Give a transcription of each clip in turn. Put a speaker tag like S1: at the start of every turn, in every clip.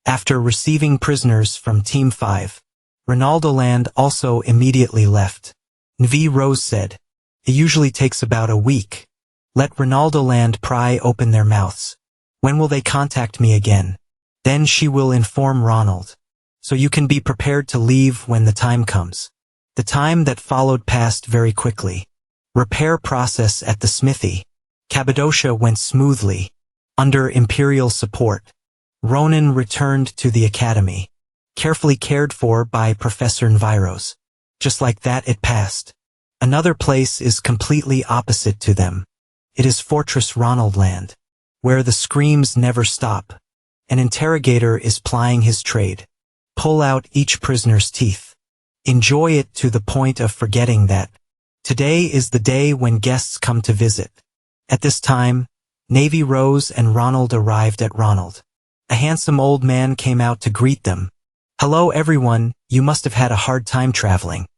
S1: After receiving prisoners from Team 5, Ronaldoland also immediately left. Nv Rose said, "It usually takes about a week. Let Ronaldoland pry open their mouths. When will they contact me again? Then she will inform Ronald. So you can be prepared to leave when the time comes." The time that followed passed very quickly. Repair process at the smithy, Cappadocia, went smoothly. Under Imperial support, Ronan returned to the academy, carefully cared for by Professor Nviros. Just like that it passed. Another place is completely opposite to them. It is Fortress Ronaldland, where the screams never stop. An interrogator is plying his trade. Pull out each prisoner's teeth. Enjoy it to the point of forgetting that today is the day when guests come to visit. At this time, Navy Rose and Ronald arrived at Ronald. A handsome old man came out to greet them. "Hello everyone, you must have had a hard time traveling.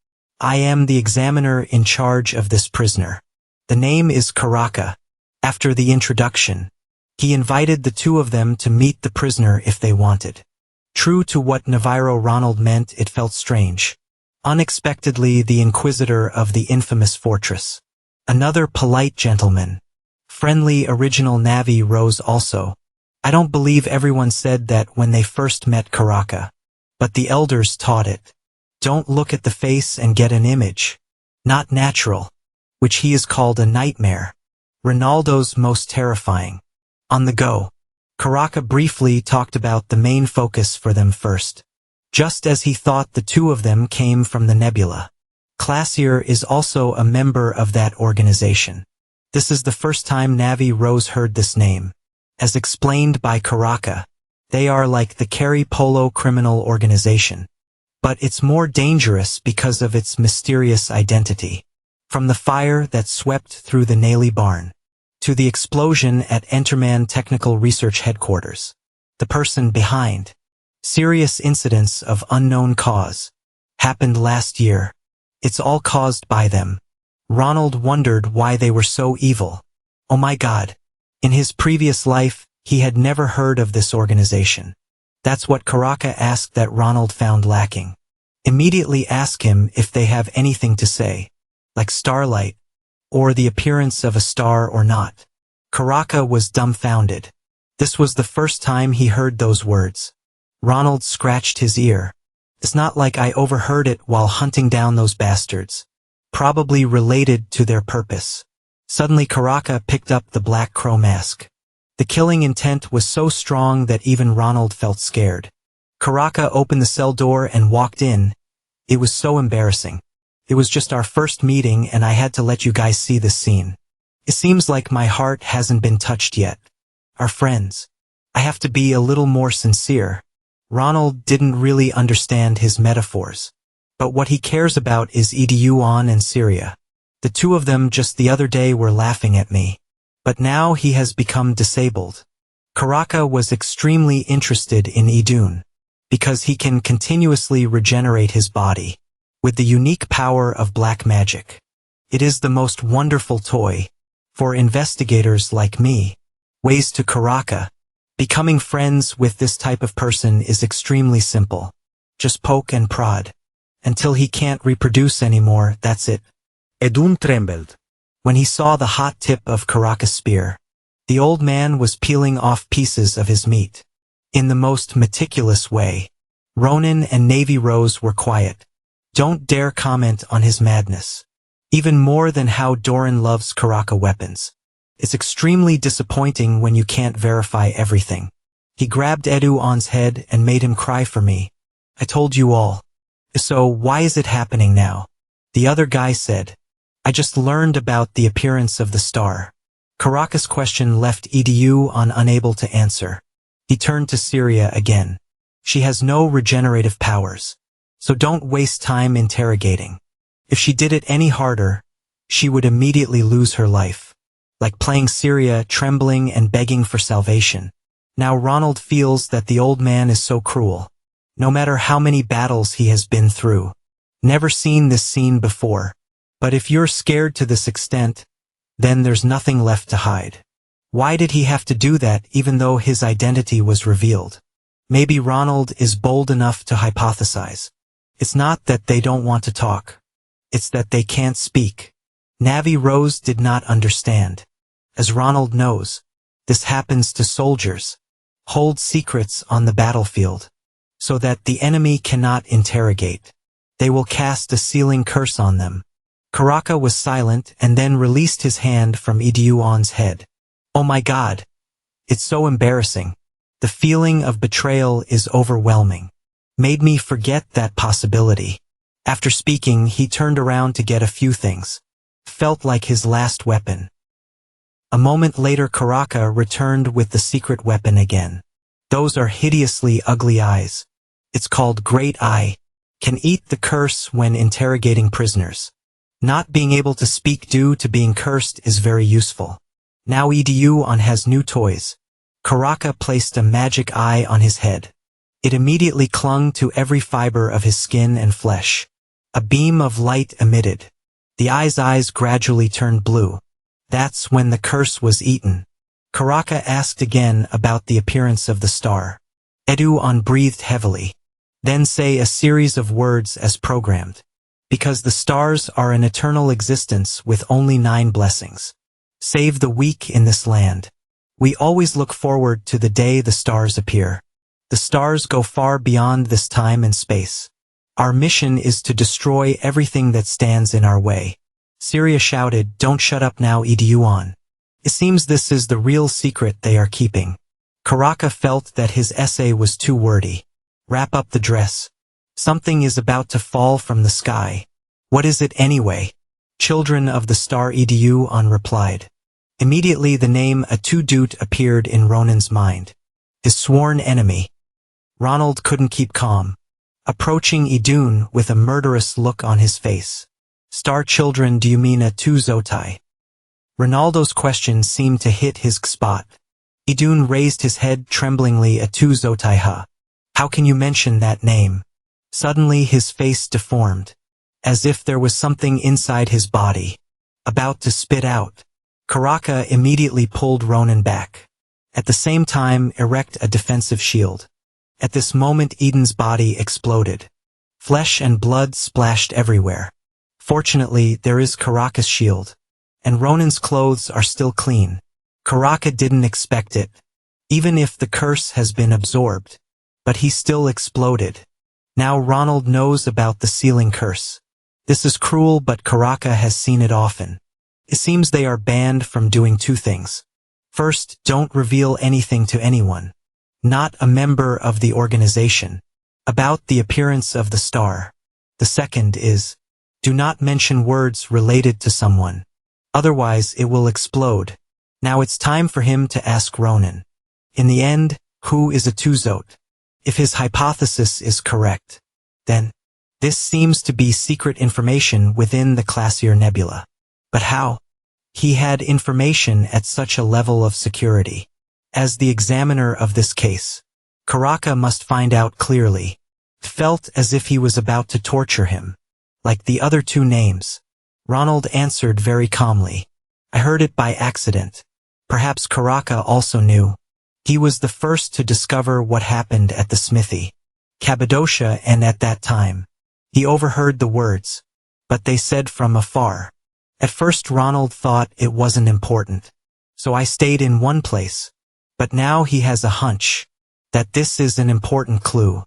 S1: I am the examiner in charge of this prisoner. The name is Karaka." After the introduction, he invited the two of them to meet the prisoner if they wanted. True to what Navarro Ronald meant, it felt strange. Unexpectedly, the inquisitor of the infamous fortress. Another polite gentleman. Friendly original Navi Rose also. I don't believe everyone said that when they first met Karaka. But the elders taught it. Don't look at the face and get an image. Not natural. Which he is called a nightmare. Ronaldo's most terrifying. On the go. Karaka briefly talked about the main focus for them first. Just as he thought the two of them came from the nebula. Classier is also a member of that organization. This is the first time Navi Rose heard this name. As explained by Karaka, they are like the Carry Polo criminal organization. But it's more dangerous because of its mysterious identity. From the fire that swept through the Naily barn, to the explosion at Enterman Technical Research Headquarters. The person behind. Serious incidents of unknown cause. Happened last year. It's all caused by them. Ronald wondered why they were so evil. Oh my God. In his previous life, he had never heard of this organization. That's what Karaka asked that Ronald found lacking. Immediately ask him if they have anything to say. Like starlight. Or the appearance of a star or not. Karaka was dumbfounded. This was the first time he heard those words. Ronald scratched his ear. It's not like I overheard it while hunting down those bastards. Probably related to their purpose. Suddenly Karaka picked up the Black Crow mask. The killing intent was so strong that even Ronald felt scared. Karaka opened the cell door and walked in. It was so embarrassing. It was just our first meeting and I had to let you guys see this scene. It seems like my heart hasn't been touched yet. Our friends. I have to be a little more sincere. Ronald didn't really understand his metaphors. But what he cares about is Eduon and Syria. The two of them just the other day were laughing at me. But now he has become disabled. Karaka was extremely interested in Edun. Because he can continuously regenerate his body. With the unique power of black magic. It is the most wonderful toy. For investigators like me. Ways to Karaka. Becoming friends with this type of person is extremely simple. Just poke and prod. Until he can't reproduce anymore, that's it.
S2: Edun trembled.
S1: When he saw the hot tip of Karaka's spear. The old man was peeling off pieces of his meat. In the most meticulous way. Ronan and Navy Rose were quiet. Don't dare comment on his madness. Even more than how Doran loves Karaka weapons. It's extremely disappointing when you can't verify everything. He grabbed Eduon's head and made him cry for me. I told you all. So why is it happening now? The other guy said. I just learned about the appearance of the star. Karaka's question left Eduon unable to answer. He turned to Syria again. She has no regenerative powers. So don't waste time interrogating. If she did it any harder, she would immediately lose her life. Like playing Syria, trembling and begging for salvation. Now Ronald feels that the old man is so cruel. No matter how many battles he has been through. Never seen this scene before. But if you're scared to this extent, then there's nothing left to hide. Why did he have to do that even though his identity was revealed? Maybe Ronald is bold enough to hypothesize. It's not that they don't want to talk. It's that they can't speak. Navi Rose did not understand. As Ronald knows, this happens to soldiers. Hold secrets on the battlefield, so that the enemy cannot interrogate. They will cast a sealing curse on them. Karaka was silent and then released his hand from Idyuon's head. Oh my God! It's so embarrassing. The feeling of betrayal is overwhelming. Made me forget that possibility. After speaking, he turned around to get a few things. Felt like his last weapon. A moment later Karaka returned with the secret weapon again. Those are hideously ugly eyes. It's called Great Eye. Can eat the curse when interrogating prisoners. Not being able to speak due to being cursed is very useful. Now Idyuon has new toys. Karaka placed a magic eye on his head. It immediately clung to every fiber of his skin and flesh. A beam of light emitted. The eye's eyes gradually turned blue. That's when the curse was eaten. Karaka asked again about the appearance of the star. Idyuon breathed heavily. Then say a series of words as programmed. Because the stars are an eternal existence with only 9 blessings. Save the weak in this land. We always look forward to the day the stars appear. The stars go far beyond this time and space. Our mission is to destroy everything that stands in our way. Syria shouted, "Don't shut up now, Idyuon." It seems this is the real secret they are keeping. Karaka felt that his essay was too wordy. Wrap up the dress. Something is about to fall from the sky. What is it anyway? Children of the star, Idyuon replied. Immediately the name Atudut appeared in Ronan's mind. His sworn enemy. Ronald couldn't keep calm. Approaching Idun with a murderous look on his face. Star children, do you mean Atuzotai? Ronaldo's question seemed to hit his spot. Idun raised his head tremblingly. Atuzotai ha. How can you mention that name? Suddenly his face deformed. As if there was something inside his body. About to spit out. Karaka immediately pulled Ronan back. At the same time erect a defensive shield. At this moment Eden's body exploded. Flesh and blood splashed everywhere. Fortunately there is Karaka's shield. And Ronan's clothes are still clean. Karaka didn't expect it. Even if the curse has been absorbed. But he still exploded. Now Ronald knows about the sealing curse. This is cruel, but Karaka has seen it often. It seems they are banned from doing 2 things. First, don't reveal anything to anyone. Not a member of the organization. About the appearance of the star. The second is, do not mention words related to someone. Otherwise it will explode. Now it's time for him to ask Ronan. In the end, who is Atuzot? If his hypothesis is correct, then this seems to be secret information within the Classier Nebula. But how? He had information at such a level of security. As the examiner of this case, Karaka must find out clearly. Felt as if he was about to torture him. Like the other 2 names. Ronald answered very calmly. I heard it by accident. Perhaps Karaka also knew. He was the first to discover what happened at the smithy. Cappadocia, and at that time, he overheard the words. But they said from afar. At first Ronald thought it wasn't important. So I stayed in one place. But now he has a hunch. That this is an important clue.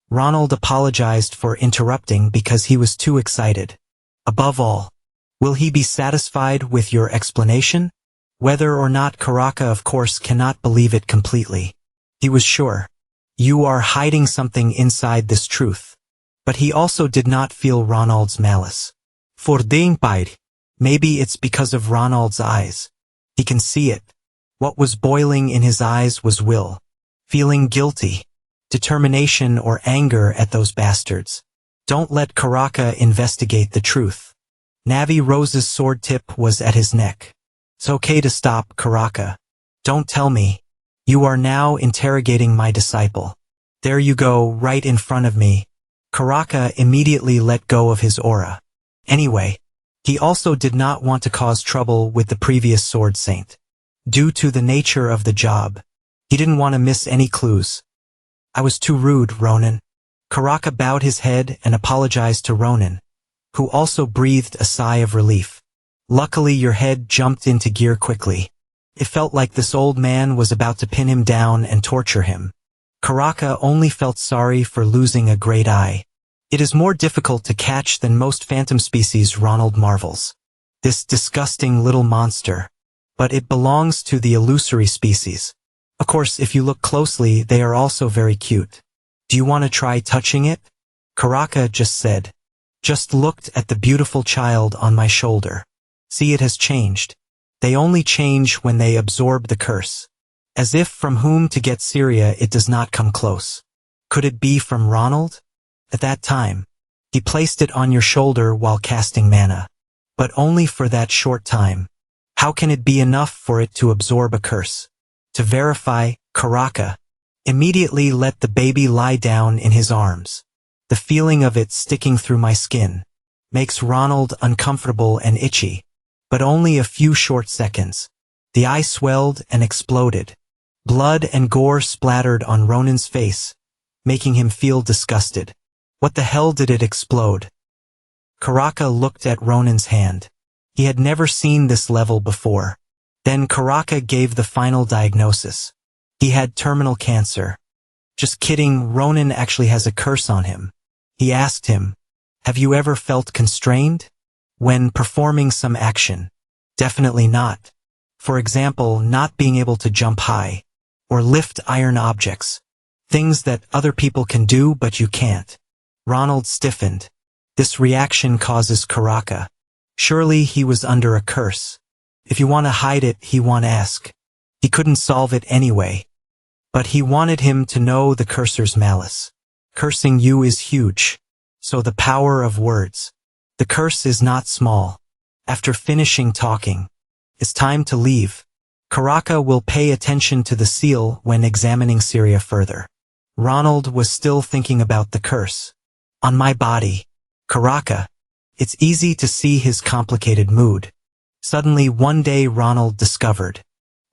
S1: Ronald apologized for interrupting because he was too excited. Above all, will he be satisfied with your explanation? Whether or not Karaka of course cannot believe it completely. He was sure. You are hiding something inside this truth. But he also did not feel Ronald's malice. For being paid. Maybe it's because of Ronald's eyes. He can see it. What was boiling in his eyes was will. Feeling guilty. Determination or anger at those bastards. Don't let Karaka investigate the truth. Navi Rose's sword tip was at his neck. It's okay to stop, Karaka. Don't tell me. You are now interrogating my disciple. There you go, right in front of me. Karaka immediately let go of his aura. Anyway, he also did not want to cause trouble with the previous sword saint. Due to the nature of the job, he didn't want to miss any clues. I was too rude, Ronan. Karaka bowed his head and apologized to Ronan, who also breathed a sigh of relief. Luckily, your head jumped into gear quickly. It felt like this old man was about to pin him down and torture him. Karaka only felt sorry for losing a great eye. It is more difficult to catch than most phantom species, Ronald marvels. This disgusting little monster. But it belongs to the illusory species. Of course, if you look closely, they are also very cute. Do you want to try touching it? Karaka just said. Just looked at the beautiful child on my shoulder. See, it has changed. They only change when they absorb the curse. As if from whom to get Syria it does not come close. Could it be from Ronald? At that time, he placed it on your shoulder while casting mana. But only for that short time. How can it be enough for it to absorb a curse? To verify, Karaka immediately let the baby lie down in his arms. The feeling of it sticking through my skin makes Ronald uncomfortable and itchy. But only a few short seconds. The eye swelled and exploded. Blood and gore splattered on Ronan's face, making him feel disgusted. What the hell did it explode? Karaka looked at Ronan's hand. He had never seen this level before. Then Karaka gave the final diagnosis. He had terminal cancer. Just kidding, Ronan actually has a curse on him. He asked him, "Have you ever felt constrained when performing some action?" Definitely not. For example, not being able to jump high, or lift iron objects. Things that other people can do but you can't. Ronald stiffened. This reaction causes Karaka. Surely he was under a curse. If you want to hide it, he won't ask. He couldn't solve it anyway. But he wanted him to know the cursor's malice. Cursing you is huge. So the power of words. The curse is not small. After finishing talking, it's time to leave. Karaka will pay attention to the seal when examining Syria further. Ronald was still thinking about the curse. On my body. Karaka. It's easy to see his complicated mood. Suddenly one day Ronald discovered.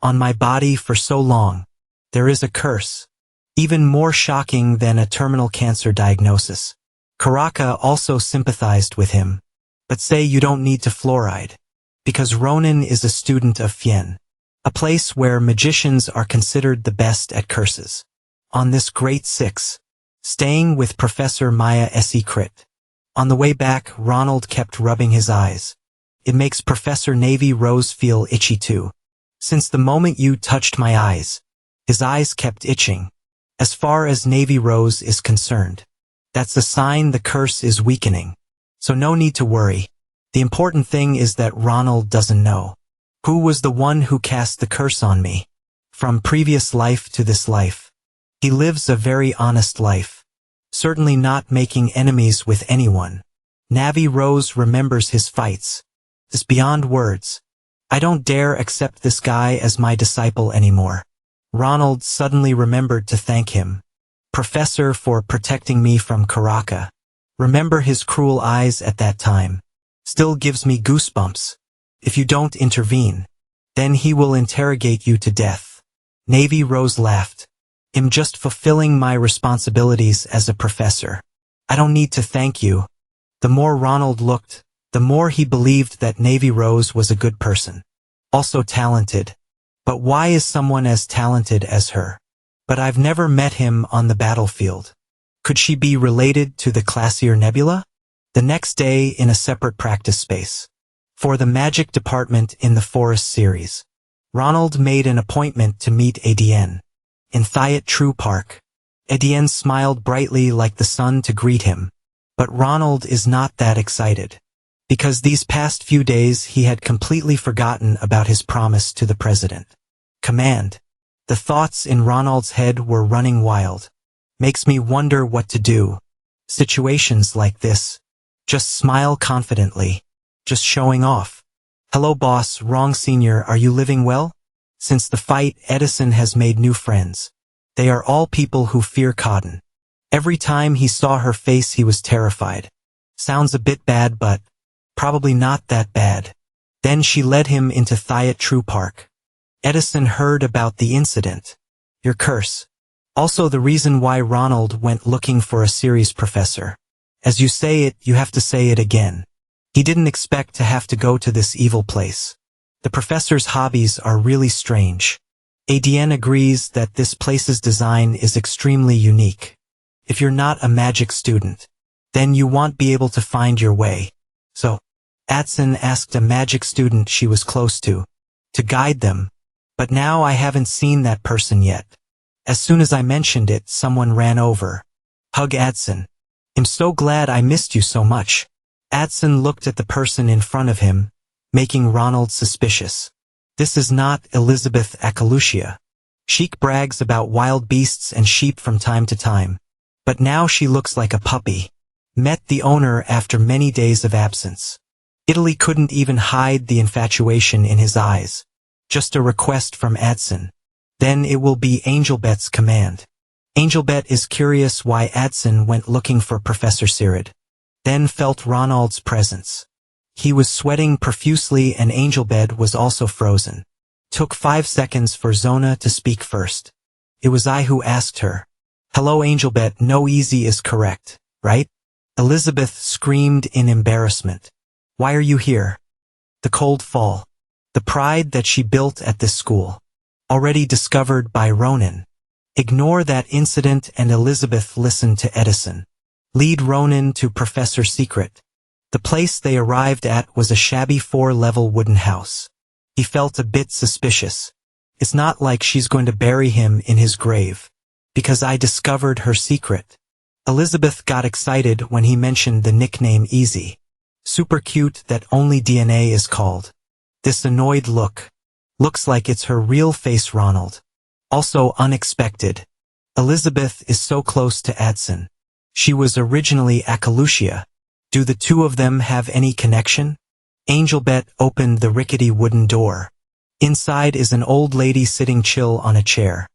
S1: On my body for so long. There is a curse. Even more shocking than a terminal cancer diagnosis. Karaka also sympathized with him. But say you don't need to fluoride. Because Ronan is a student of Fien. A place where magicians are considered the best at curses. On this great 6. Staying with Professor Maya Secret. On the way back, Ronald kept rubbing his eyes. It makes Professor Navy Rose feel itchy too. Since the moment you touched my eyes. His eyes kept itching. As far as Navy Rose is concerned. That's a sign the curse is weakening. So no need to worry. The important thing is that Ronald doesn't know. Who was the one who cast the curse on me? From previous life to this life. He lives a very honest life. Certainly not making enemies with anyone. Navy Rose remembers his fights. It's beyond words. I don't dare accept this guy as my disciple anymore. Ronald suddenly remembered to thank him. Professor, for protecting me from Karaka. Remember his cruel eyes at that time. Still gives me goosebumps. If you don't intervene, then he will interrogate you to death. Navy Rose laughed. I'm just fulfilling my responsibilities as a professor. I don't need to thank you. The more Ronald looked, the more he believed that Navy Rose was a good person. Also talented. But why is someone as talented as her? But I've never met him on the battlefield. Could she be related to the classier Nebula? The next day in a separate practice space. For the magic department in the Forest series. Ronald made an appointment to meet Adien. In Thiat True Park. Adien smiled brightly like the sun to greet him. But Ronald is not that excited. Because these past few days he had completely forgotten about his promise to the president. Command. The thoughts in Ronald's head were running wild. Makes me wonder what to do. Situations like this. Just smile confidently. Just showing off. Hello boss, Wrong Senior, are you living well? Since the fight, Edison has made new friends. They are all people who fear Cotton. Every time he saw her face he was terrified. Sounds a bit bad but probably not that bad. Then she led him into Thiat True Park. Edison heard about the incident. Your curse. Also the reason why Ronald went looking for a series professor. As you say it, you have to say it again. He didn't expect to have to go to this evil place. The professor's hobbies are really strange. Adien agrees that this place's design is extremely unique. If you're not a magic student, then you won't be able to find your way. So, Atsun asked a magic student she was close to guide them. But now I haven't seen that person yet. As soon as I mentioned it, someone ran over. Hug Adson. I'm so glad I missed you so much. Adson looked at the person in front of him, making Ronald suspicious. This is not Elizabeth Akalucia. Sheik brags about wild beasts and sheep from time to time. But now she looks like a puppy. Met the owner after many days of absence. Italy couldn't even hide the infatuation in his eyes. Just a request from Adson. Then it will be Angelbet's command. Angelbet is curious why Adson went looking for Professor Sirid. Then felt Ronald's presence. He was sweating profusely and Angelbet was also frozen. Took 5 seconds for Zona to speak first. It was I who asked her. Hello Angelbet, no easy is correct, right? Elizabeth screamed in embarrassment. Why are you here? The cold fall. The pride that she built at this school. Already discovered by Ronan. Ignore that incident and Elizabeth listened to Edison. Lead Ronan to Professor Secret. The place they arrived at was a shabby 4-level wooden house. He felt a bit suspicious. It's not like she's going to bury him in his grave. Because I discovered her secret. Elizabeth got excited when he mentioned the nickname Easy. Super cute that only DNA is called. This annoyed look. Looks like it's her real face Ronald. Also unexpected. Elizabeth is so close to Adson. She was originally Akalucia. Do the two of them have any connection? Angelbet opened the rickety wooden door. Inside is an old lady sitting chill on a chair.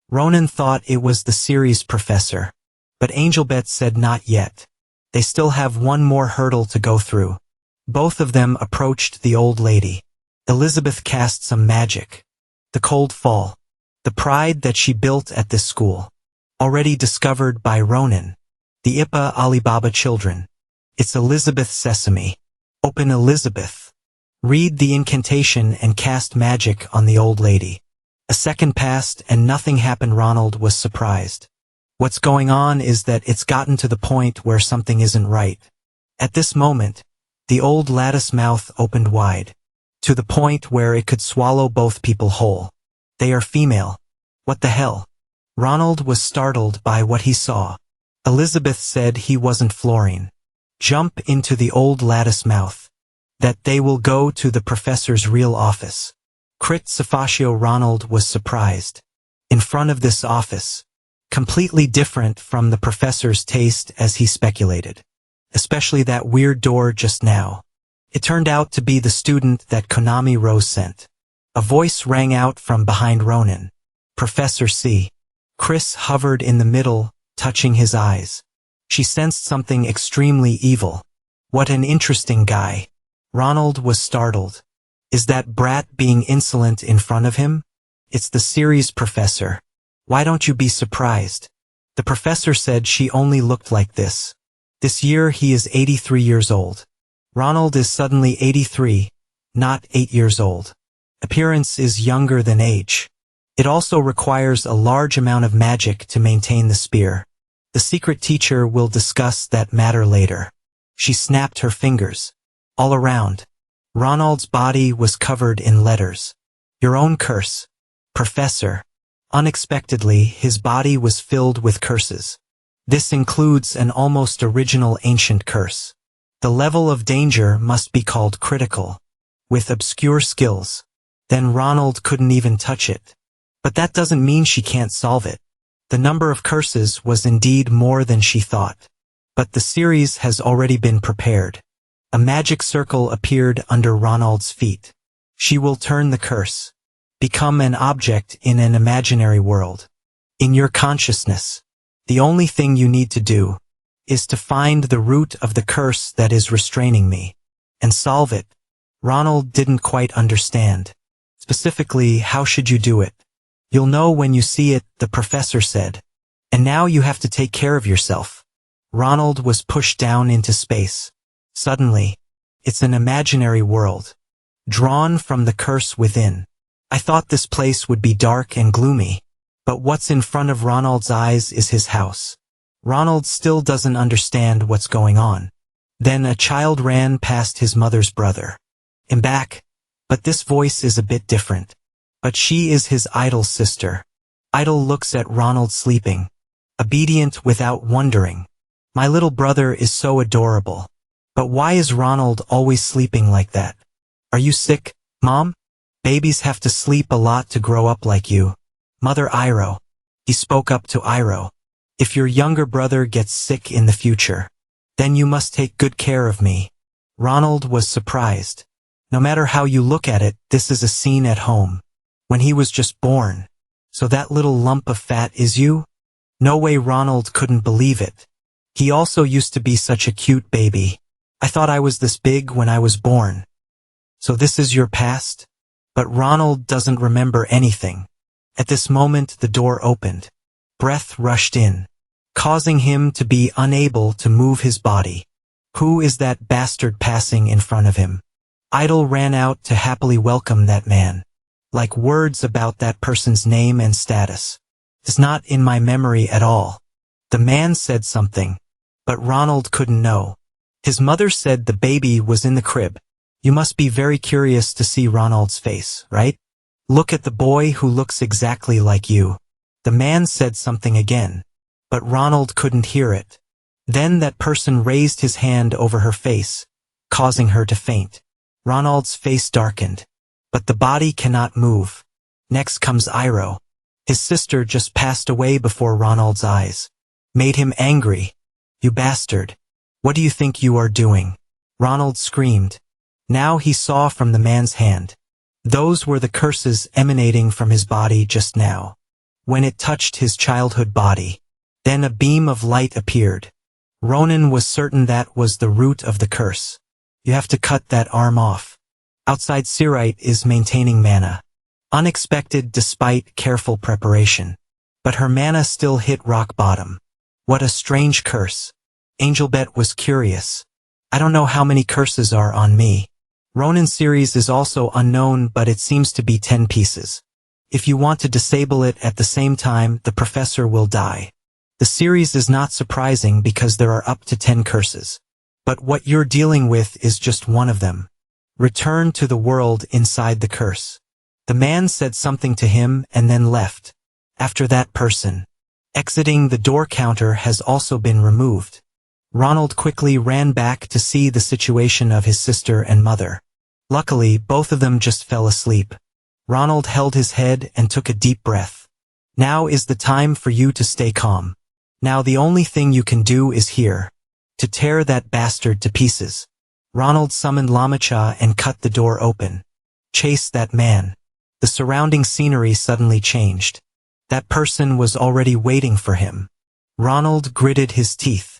S1: Ronan thought it was the series professor. But Angelbet said not yet. They still have one more hurdle to go through. Both of them approached the old lady. Elizabeth cast some magic. The cold fall. The pride that she built at this school. Already discovered by Ronan. The Ipa Alibaba children. It's Elizabeth Sesame. Open Elizabeth. Read the incantation and cast magic on the old lady. A second passed and nothing happened. Ronald was surprised. What's going on is that it's gotten to the point where something isn't right. At this moment, the old lattice mouth opened wide. To the point where it could swallow both people whole. They are female. What the hell? Ronald was startled by what he saw. Elizabeth said he wasn't flooring. Jump into the old lattice mouth. That they will go to the professor's real office. Crit Safacio. Ronald was surprised. In front of this office. Completely different from the professor's taste as he speculated. Especially that weird door just now. It turned out to be the student that Konami Rose sent. A voice rang out from behind Ronan. Professor C. Chris hovered in the middle, touching his eyes. She sensed something extremely evil. What an interesting guy. Ronald was startled. Is that brat being insolent in front of him? It's the series professor. Why don't you be surprised? The professor said she only looked like this. This year he is 83 years old. Ronald is suddenly 83, not 8 years old. Appearance is younger than age. It also requires a large amount of magic to maintain the spear. The secret teacher will discuss that matter later. She snapped her fingers. All around. Ronald's body was covered in letters. Your own curse. Professor. Unexpectedly, his body was filled with curses. This includes an almost original ancient curse. The level of danger must be called critical. With obscure skills. Then Ronald couldn't even touch it. But that doesn't mean she can't solve it. The number of curses was indeed more than she thought. But the series has already been prepared. A magic circle appeared under Ronald's feet. She will turn the curse. Become an object in an imaginary world. In your consciousness. The only thing you need to do is to find the root of the curse that is restraining me, and solve it. Ronald didn't quite understand. Specifically, how should you do it? You'll know when you see it, the professor said. And now you have to take care of yourself. Ronald was pushed down into space. Suddenly, it's an imaginary world, drawn from the curse within. I thought this place would be dark and gloomy, but what's in front of Ronald's eyes is his house. Ronald still doesn't understand what's going on. Then a child ran past his mother's brother. I'm back, but this voice is a bit different. But she is his idol's sister. Idol looks at Ronald sleeping, obedient without wondering. My little brother is so adorable. But why is Ronald always sleeping like that? Are you sick, Mom? Babies have to sleep a lot to grow up like you. Mother Iroh. He spoke up to Iroh. If your younger brother gets sick in the future, then you must take good care of me. Ronald was surprised. No matter how you look at it, this is a scene at home. When he was just born. So that little lump of fat is you? No way. Ronald couldn't believe it. He also used to be such a cute baby. I thought I was this big when I was born. So this is your past? But Ronald doesn't remember anything. At this moment the door opened. Breath rushed in, causing him to be unable to move his body. Who is that bastard passing in front of him? Idol ran out to happily welcome that man. Like words about that person's name and status. It's not in my memory at all. The man said something, but Ronald couldn't know. His mother said the baby was in the crib. You must be very curious to see Ronald's face, right? Look at the boy who looks exactly like you. The man said something again, but Ronald couldn't hear it. Then that person raised his hand over her face, causing her to faint. Ronald's face darkened, but the body cannot move. Next comes Iroh. His sister just passed away before Ronald's eyes. Made him angry. You bastard. What do you think you are doing? Ronald screamed. Now he saw from the man's hand. Those were the curses emanating from his body just now. When it touched his childhood body. Then a beam of light appeared. Ronan was certain that was the root of the curse. You have to cut that arm off. Outside Sirite is maintaining mana. Unexpected despite careful preparation. But her mana still hit rock bottom. What a strange curse. Angelbet was curious. I don't know how many curses are on me. Ronan series is also unknown, but it seems to be 10 pieces. If you want to disable it at the same time, the professor will die. The series is not surprising because there are up to 10 curses. But what you're dealing with is just one of them. Return to the world inside the curse. The man said something to him and then left. After that person. Exiting the door counter has also been removed. Ronald quickly ran back to see the situation of his sister and mother. Luckily, both of them just fell asleep. Ronald held his head and took a deep breath. Now is the time for you to stay calm. Now the only thing you can do is here. To tear that bastard to pieces. Ronald summoned Lamacha and cut the door open. Chase that man. The surrounding scenery suddenly changed. That person was already waiting for him. Ronald gritted his teeth.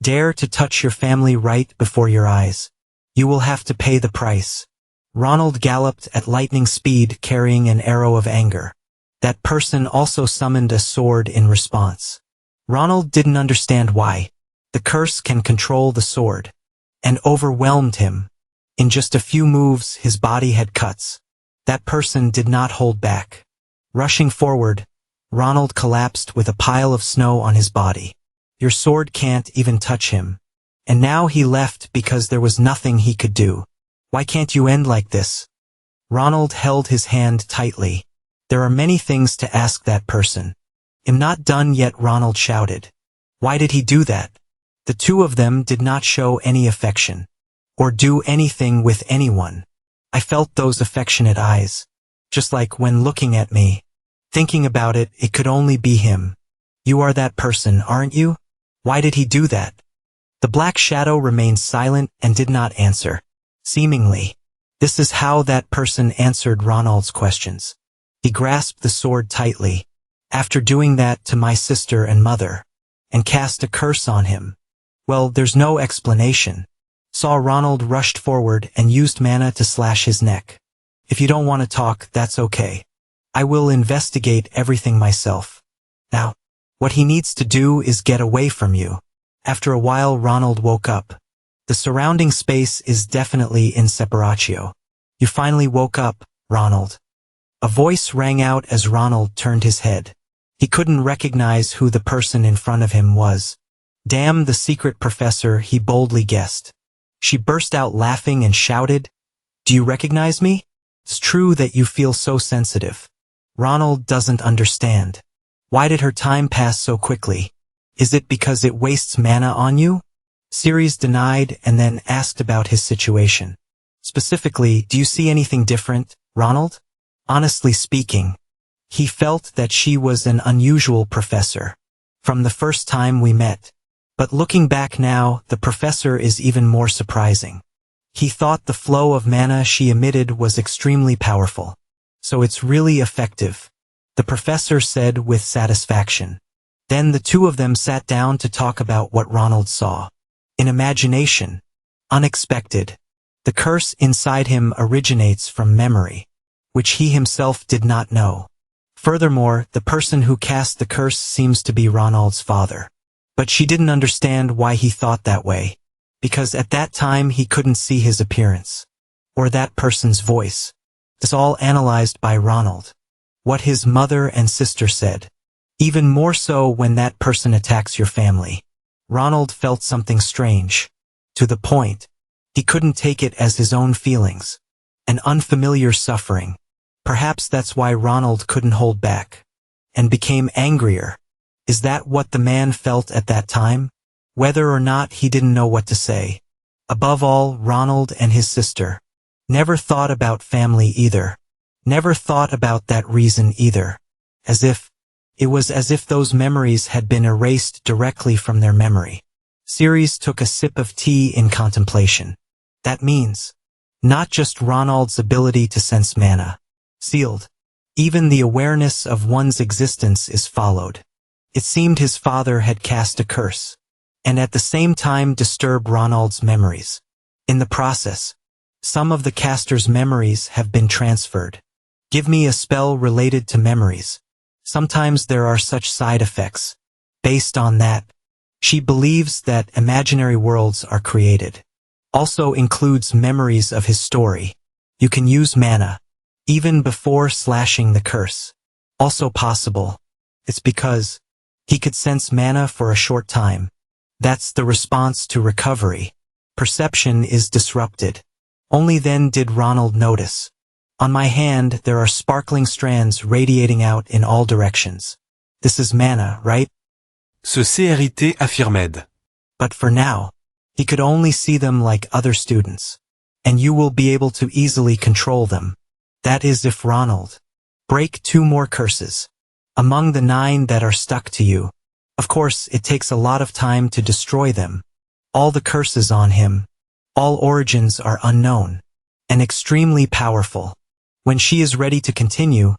S1: Dare to touch your family right before your eyes. You will have to pay the price. Ronald galloped at lightning speed carrying an arrow of anger. That person also summoned a sword in response. Ronald didn't understand why. The curse can control the sword. And overwhelmed him. In just a few moves his body had cuts. That person did not hold back. Rushing forward, Ronald collapsed with a pile of snow on his body. Your sword can't even touch him. And now he left because there was nothing he could do. Why can't you end like this? Ronald held his hand tightly. There are many things to ask that person. I'm not done yet, Ronald shouted. Why did he do that? The two of them did not show any affection. Or do anything with anyone. I felt those affectionate eyes. Just like when looking at me. Thinking about it, it could only be him. You are that person, aren't you? Why did he do that? The black shadow remained silent and did not answer. Seemingly, this is how that person answered Ronald's questions. He grasped the sword tightly. After doing that to my sister and mother. And cast a curse on him. Well, there's no explanation. Saw Ronald rushed forward and used mana to slash his neck. If you don't want to talk, that's okay. I will investigate everything myself. Now, What he needs to do is get away from you. After a while Ronald woke up. The surrounding space is definitely in separatio. You finally woke up, Ronald. A voice rang out as Ronald turned his head. He couldn't recognize who the person in front of him was. Damn the secret professor, he boldly guessed. She burst out laughing and shouted, "Do you recognize me? It's true that you feel so sensitive." Ronald doesn't understand. Why did her time pass so quickly? Is it because it wastes mana on you? Ceres denied and then asked about his situation. Specifically, do you see anything different, Ronald? Honestly speaking, he felt that she was an unusual professor from the first time we met. But looking back now, the professor is even more surprising. He thought the flow of mana she emitted was extremely powerful. So it's really effective, the professor said with satisfaction. Then the two of them sat down to talk about what Ronald saw. In imagination, unexpected. The curse inside him originates from memory, which he himself did not know. Furthermore, the person who cast the curse seems to be Ronald's father. But she didn't understand why he thought that way, because at that time he couldn't see his appearance, or that person's voice. It's all analyzed by Ronald. What his mother and sister said. Even more so when that person attacks your family. Ronald felt something strange. To the point, he couldn't take it as his own feelings. An unfamiliar suffering. Perhaps that's why Ronald couldn't hold back. And became angrier. Is that what the man felt at that time? Whether or not, he didn't know what to say. Above all, Ronald and his sister. Never thought about family either. Never thought about that reason either. It was as if those memories had been erased directly from their memory. Ceres took a sip of tea in contemplation. That means, not just Ronald's ability to sense mana. Sealed. Even the awareness of one's existence is followed. It seemed his father had cast a curse, and at the same time disturb Ronald's memories. In the process, some of the caster's memories have been transferred. Give me a spell related to memories. Sometimes there are such side effects. Based on that, she believes that imaginary worlds are created. Also includes memories of his story. You can use mana, even before slashing the curse. Also possible. It's because he could sense mana for a short time. That's the response to recovery. Perception is disrupted. Only then did Ronald notice. On my hand, there are sparkling strands radiating out in all directions. This is mana, right?
S2: Ce CRIT affirmed.
S1: But for now, he could only see them like other students. And you will be able to easily control them. That is if Ronald break 2 more curses. Among the 9 that are stuck to you. Of course, it takes a lot of time to destroy them. All the curses on him. All origins are unknown. And extremely powerful. When she is ready to continue,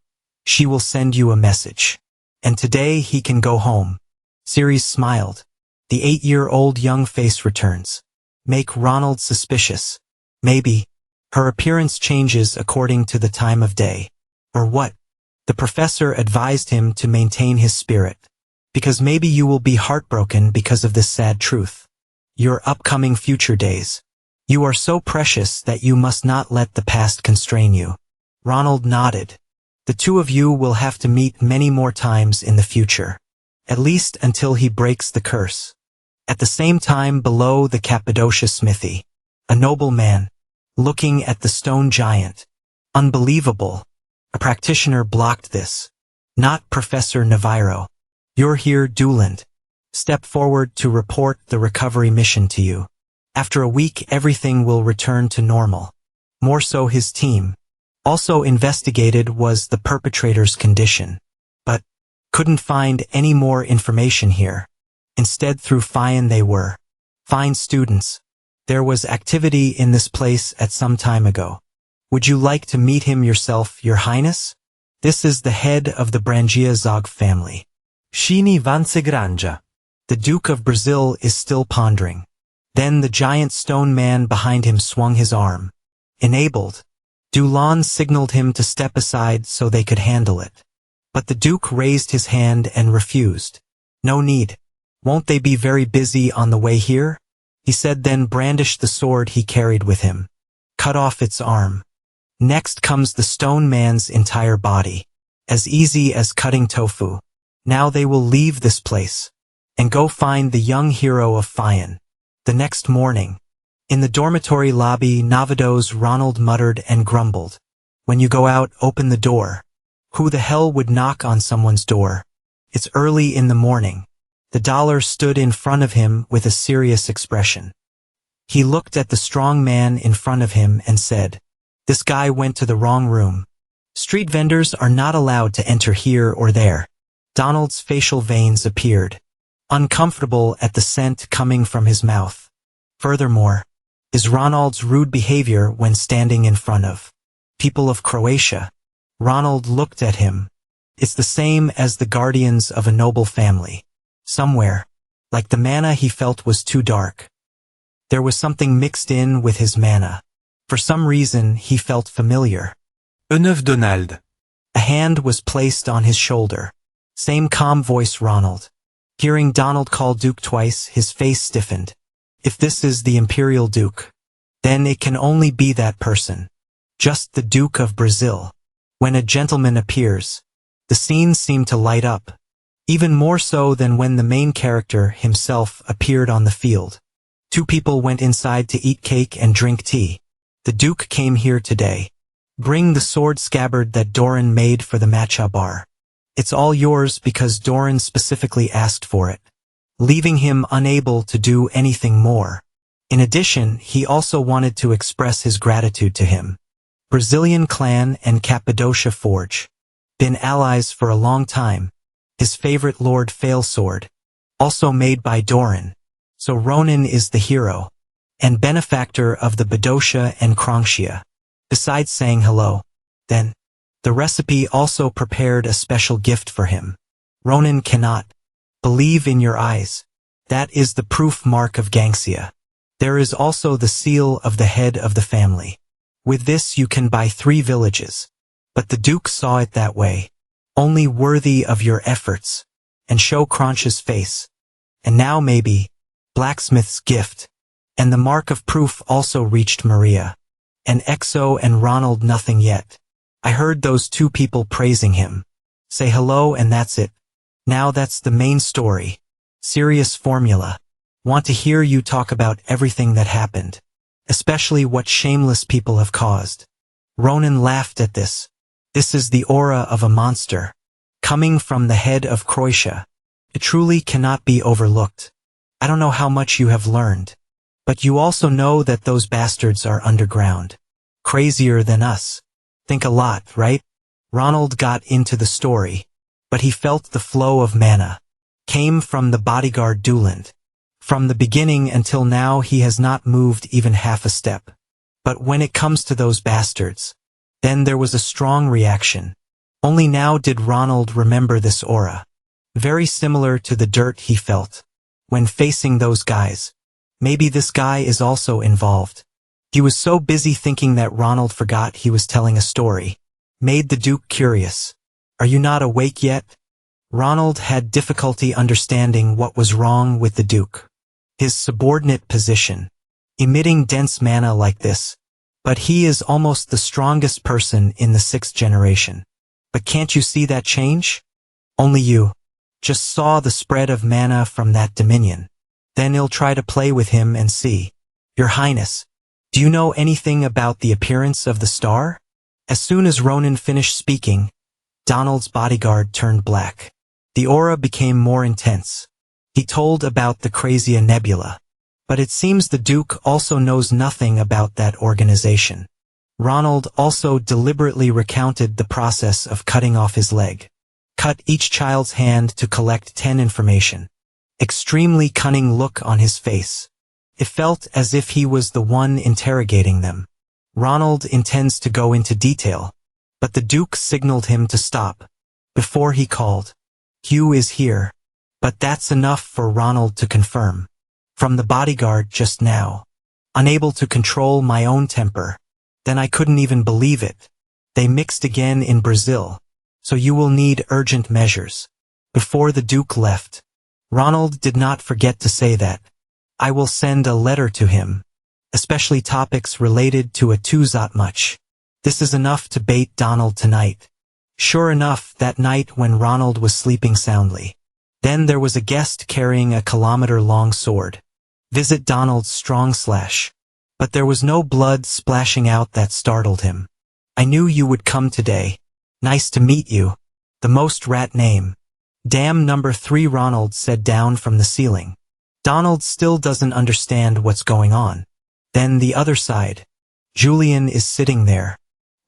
S1: she will send you a message. And today he can go home. Ceres smiled. The 8-year-old young face returns. Make Ronald suspicious. Maybe. Her appearance changes according to the time of day. Or what? The professor advised him to maintain his spirit. Because maybe you will be heartbroken because of this sad truth. Your upcoming future days. You are so precious that you must not let the past constrain you. Ronald nodded. The 2 of you will have to meet many more times in the future. At least until he breaks the curse. At the same time below the Cappadocia smithy. A noble man. Looking at the stone giant. Unbelievable. A practitioner blocked this. Not Professor Navarro. You're here, Duland. Step forward to report the recovery mission to you. After a week everything will return to normal. More so his team. Also investigated was the perpetrator's condition. But couldn't find any more information here. Instead through fine they were. Fine students. There was activity in this place at some time ago. Would you like to meet him yourself, Your Highness? This is the head of the Branzil family.
S2: Shini Vance Granja.
S1: The Duke of Branzil is still pondering. Then the giant stone man behind him swung his arm. Enabled. Dulon signaled him to step aside so they could handle it. But the Duke raised his hand and refused. No need. Won't they be very busy on the way here? He said, then brandished the sword he carried with him. Cut off its arm. Next comes the stone man's entire body. As easy as cutting tofu. Now they will leave this place and go find the young hero of Fion. The next morning, in the dormitory lobby, Navado's Ronald muttered and grumbled. When you go out, open the door. Who the hell would knock on someone's door? It's early in the morning. The dollar stood in front of him with a serious expression. He looked at the strong man in front of him and said, "This guy went to the wrong room. Street vendors are not allowed to enter here or there." Donald's facial veins appeared, uncomfortable at the scent coming from his mouth. Furthermore, is Ronald's rude behavior when standing in front of people of Croatia. Ronald looked at him. It's the same as the guardians of a noble family. Somewhere, like the mana he felt was too dark. There was something mixed in with his mana. For some reason, he felt familiar.
S2: E9 Donald.
S1: A hand was placed on his shoulder. Same calm voice, Ronald. Hearing Donald call Duke twice, his face stiffened. If this is the Imperial Duke, then it can only be that person. Just the Duke of Brazil. When a gentleman appears, the scene seemed to light up. Even more so than when the main character himself appeared on the field. Two people went inside to eat cake and drink tea. The Duke came here today. Bring the sword scabbard that Doran made for the matcha bar. It's all yours because Doran specifically asked for it, leaving him unable to do anything more. In addition, he also wanted to express his gratitude to him. Brazilian clan and Cappadocia Forge. Been allies for a long time. His favorite Lord Failsword. Also made by Doran. So Ronan is the hero and benefactor of the Badocia and Krongshia. Besides saying hello, then, the recipe also prepared a special gift for him. Ronan cannot believe in your eyes. That is the proof mark of Gangxia. There is also the seal of the head of the family. With this you can buy 3 villages. But the Duke saw it that way. Only worthy of your efforts. And show Crunch's face. And now maybe, blacksmith's gift. And the mark of proof also reached Maria. And Exo and Ronald nothing yet. I heard those 2 people praising him. Say hello and that's it. Now that's the main story. Serious formula. Want to hear you talk about everything that happened. Especially what shameless people have caused. Ronan laughed at this. This is the aura of a monster. Coming from the head of Croatia. It truly cannot be overlooked. I don't know how much you have learned. But you also know that those bastards are underground. Crazier than us. Think a lot, right? Ronald got into the story. But he felt the flow of mana. Came from the bodyguard Duland. From the beginning until now he has not moved even half a step. But when it comes to those bastards, then there was a strong reaction. Only now did Ronald remember this aura. Very similar to the dirt he felt when facing those guys. Maybe this guy is also involved. He was so busy thinking that Ronald forgot he was telling a story. Made the Duke curious. Are you not awake yet? Ronald had difficulty understanding what was wrong with the Duke. His subordinate position. Emitting dense mana like this. But he is almost the strongest person in the 6th generation. But can't you see that change? Only you. Just saw the spread of mana from that dominion. Then he'll try to play with him and see. Your Highness, do you know anything about the appearance of the star? As soon as Ronan finished speaking, Donald's bodyguard turned black. The aura became more intense. He told about the Crazia Nebula. But it seems the Duke also knows nothing about that organization. Ronald also deliberately recounted the process of cutting off his leg. Cut each child's hand to collect 10 information. Extremely cunning look on his face. It felt as if he was the one interrogating them. Ronald intends to go into detail, but the Duke signaled him to stop. Before he called, Hugh is here. But that's enough for Ronald to confirm. From the bodyguard just now. Unable to control my own temper. Then I couldn't even believe it. They mixed again in Brazil. So you will need urgent measures. Before the Duke left, Ronald did not forget to say that. I will send a letter to him, especially topics related to a too much. This is enough to bait Donald tonight. Sure enough, that night when Ronald was sleeping soundly, then there was a guest carrying a kilometer-long sword. Visit Donald's strong slash. But there was no blood splashing out that startled him. I knew you would come today. Nice to meet you. The most rat name. Damn number 3, Ronald said down from the ceiling. Donald still doesn't understand what's going on. Then the other side. Julian is sitting there.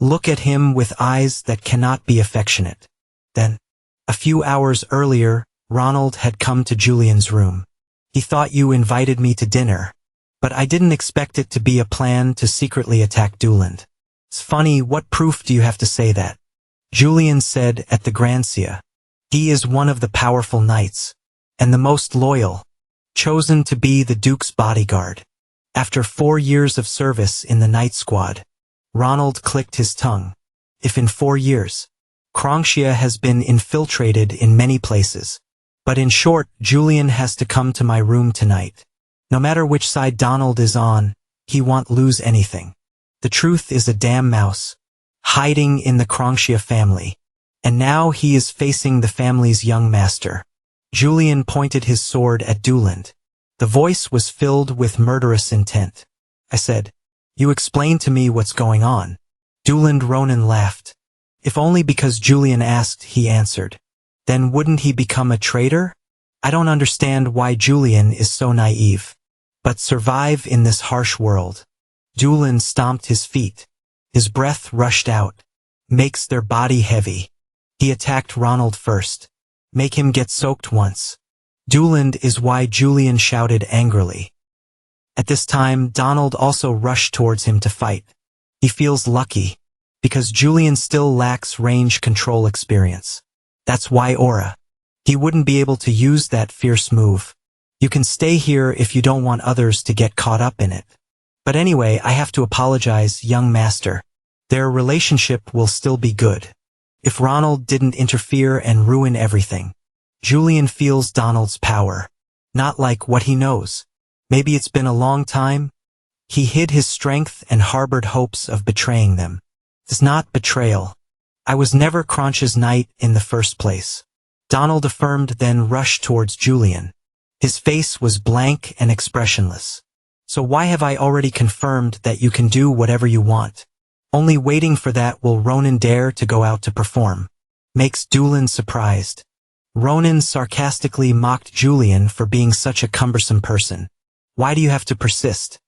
S1: Look at him with eyes that cannot be affectionate. Then, a few hours earlier, Ronald had come to Julian's room. He thought you invited me to dinner. But I didn't expect it to be a plan to secretly attack Duland. It's funny, what proof do you have to say that? Julian said at the Grancia. He is one of the powerful knights. And the most loyal. Chosen to be the Duke's bodyguard. After 4 years of service in the night squad. Ronald clicked his tongue. If in 4 years. Krongxia has been infiltrated in many places. But in short, Julian has to come to my room tonight. No matter which side Donald is on, he won't lose anything. The truth is a damn mouse. Hiding in the Krongxia family. And now he is facing the family's young master. Julian pointed his sword at Duland. The voice was filled with murderous intent. I said, you explain to me what's going on. Ronan laughed. If only because Julian asked, he answered. Then wouldn't he become a traitor? I don't understand why Julian is so naive. But survive in this harsh world. Duland stomped his feet. His breath rushed out. Makes their body heavy. He attacked Ronald first. Make him get soaked once. Duland is why Julian shouted angrily. At this time, Donald also rushed towards him to fight. He feels lucky. Because Julian still lacks range control experience. That's why aura. He wouldn't be able to use that fierce move. You can stay here if you don't want others to get caught up in it. But anyway, I have to apologize, young master. Their relationship will still be good. If Ronald didn't interfere and ruin everything. Julian feels Donald's power. Not like what he knows. Maybe it's been a long time. He hid his strength and harbored hopes of betraying them. It's not betrayal. I was never Crunch's knight in the first place. Donald affirmed, then rushed towards Julian. His face was blank and expressionless. So why have I already confirmed that you can do whatever you want? Only waiting for that will Ronan dare to go out to perform. Makes Duland surprised. Ronan sarcastically mocked Julian for being such a cumbersome person. Why do you have to persist?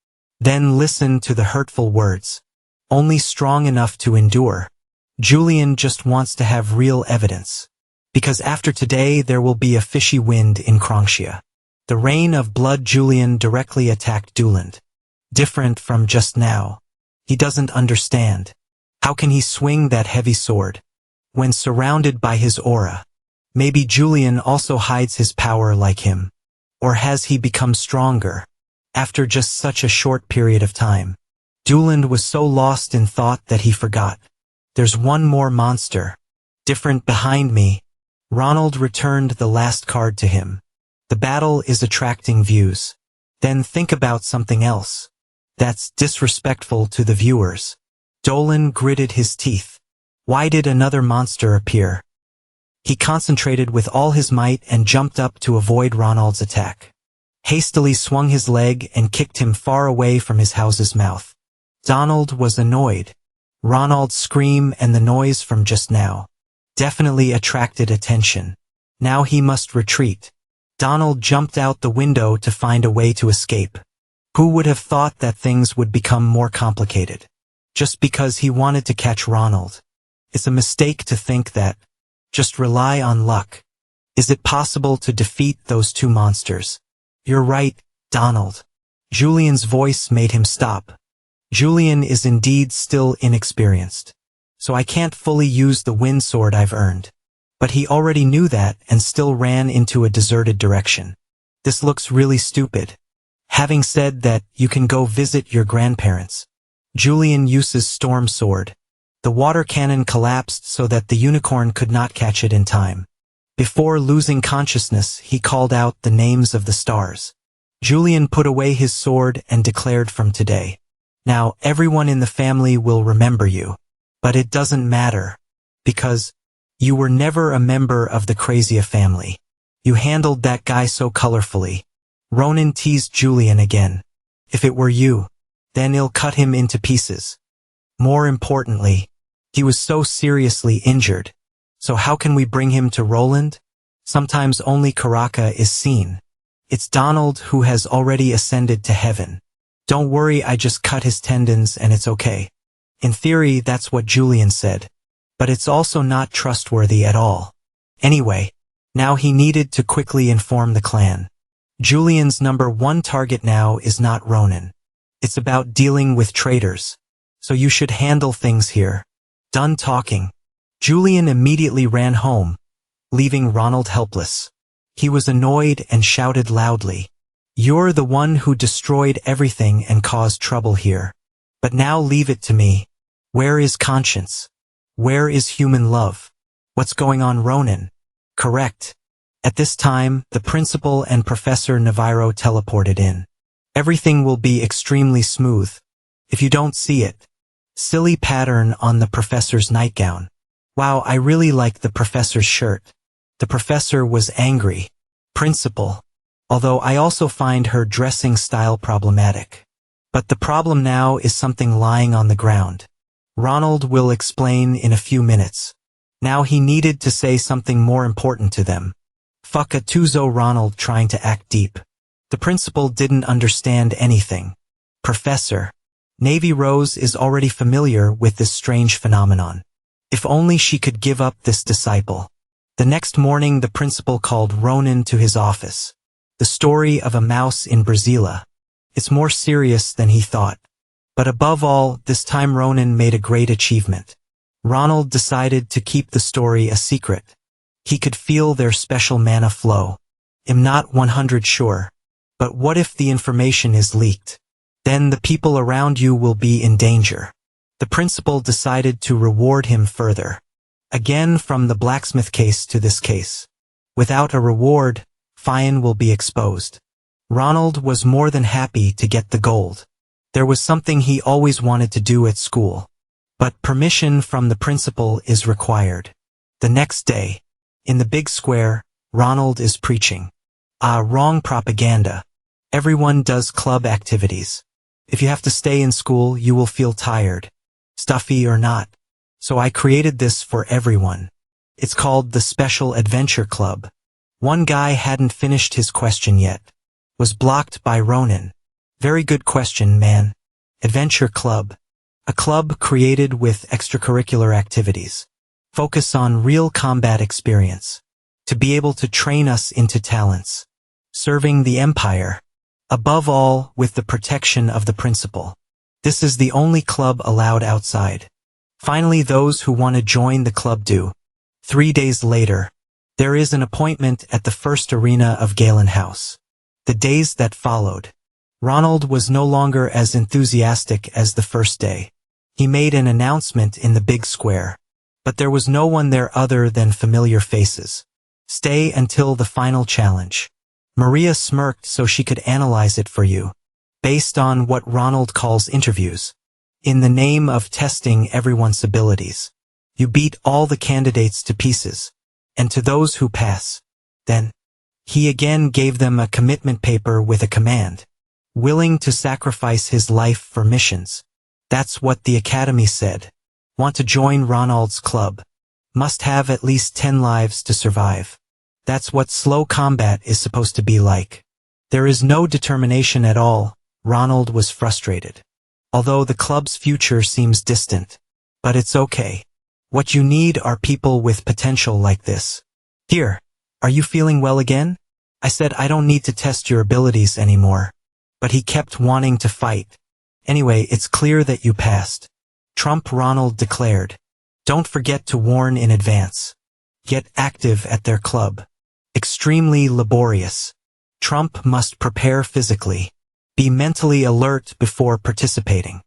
S1: Then listen to the hurtful words. Only strong enough to endure. Julian just wants to have real evidence. Because after today there will be a fishy wind in Krongxia. The rain of blood. Julian directly attacked Duland. Different from just now. He doesn't understand. How can he swing that heavy sword? When surrounded by his aura. Maybe Julian also hides his power like him. Or has he become stronger? After just such a short period of time. Duland was so lost in thought that he forgot. There's one more monster. Different behind me. Ronald returned the last card to him. The battle is attracting views. Then think about something else. That's disrespectful to the viewers. Dolan gritted his teeth. Why did another monster appear? He concentrated with all his might and jumped up to avoid Ronald's attack. Hastily swung his leg and kicked him far away from his house's mouth. Donald was annoyed. Ronald's scream and the noise from just now definitely attracted attention. Now he must retreat. Donald jumped out the window to find a way to escape. Who would have thought that things would become more complicated? Just because he wanted to catch Ronald. It's a mistake to think that. Just rely on luck. Is it possible to defeat those two monsters? You're right, Donald. Julian's voice made him stop. Julian is indeed still inexperienced. So I can't fully use the wind sword I've earned. But he already knew that and still ran into a deserted direction. This looks really stupid. Having said that, you can go visit your grandparents. Julian uses storm sword. The water cannon collapsed so that the unicorn could not catch it in time. Before losing consciousness, he called out the names of the stars. Julian put away his sword and declared, from today, now everyone in the family will remember you. But it doesn't matter, because you were never a member of the Crazia family. You handled that guy so colorfully. Ronan teased Julian again. If it were you, then he'll cut him into pieces. More importantly, he was so seriously injured. So how can we bring him to Roland? Sometimes only Karaka is seen. It's Donald who has already ascended to heaven. Don't worry, I just cut his tendons and it's okay. In theory, that's what Julian said. But it's also not trustworthy at all. Anyway, now he needed to quickly inform the clan. Julian's #1 target now is not Ronan. It's about dealing with traitors. So you should handle things here. Done talking. Julian immediately ran home, leaving Ronald helpless. He was annoyed and shouted loudly, "You're the one who destroyed everything and caused trouble here. But now leave it to me. Where is conscience? Where is human love? What's going on, Ronan?" Correct. At this time, the principal and Professor Navarro teleported in. Everything will be extremely smooth. If you don't see it. Silly pattern on the professor's nightgown. Wow, I really like the professor's shirt. The professor was angry. Principal. Although I also find her dressing style problematic. But the problem now is something lying on the ground. Ronald will explain in a few minutes. Now he needed to say something more important to them. Fuck a Tuzo. Ronald trying to act deep. The principal didn't understand anything. Professor. Navy Rose is already familiar with this strange phenomenon. If only she could give up this disciple. The next morning the principal called Ronan to his office. The story of a mouse in Brazila. It's more serious than he thought. But above all, this time Ronan made a great achievement. Ronald decided to keep the story a secret. He could feel their special mana flow. I'm not 100 sure. But what if the information is leaked? Then the people around you will be in danger. The principal decided to reward him further. Again, from the blacksmith case to this case. Without a reward, fine will be exposed. Ronald was more than happy to get the gold. There was something he always wanted to do at school. But permission from the principal is required. The next day, in the big square, Ronald is preaching. Wrong propaganda. Everyone does club activities. If you have to stay in school, you will feel tired. Stuffy or not. So I created this for everyone. It's called the Special Adventure Club. One guy hadn't finished his question yet. Was blocked by Ronan. Very good question, man. Adventure Club. A club created with extracurricular activities. Focus on real combat experience. To be able to train us into talents. Serving the Empire. Above all, with the protection of the principal. This is the only club allowed outside. Finally, those who want to join the club do. 3 days later, there is an appointment at the first arena of Galen House. The days that followed, Ronald was no longer as enthusiastic as the first day. He made an announcement in the big square. But there was no one there other than familiar faces. Stay until the final challenge. Maria smirked so she could analyze it for you. Based on what Ronald calls interviews. In the name of testing everyone's abilities. You beat all the candidates to pieces. And to those who pass. Then, he again gave them a commitment paper with a command. Willing to sacrifice his life for missions. That's what the academy said. Want to join Ronald's club. Must have at least 10 lives to survive. That's what slow combat is supposed to be like. There is no determination at all. Ronald was frustrated. Although the club's future seems distant. But it's okay. What you need are people with potential like this. Here, are you feeling well again? I said I don't need to test your abilities anymore. But he kept wanting to fight. Anyway, it's clear that you passed. Trump. Ronald declared. Don't forget to warn in advance. Get active at their club. Extremely laborious. Trump must prepare physically. Be mentally alert before participating.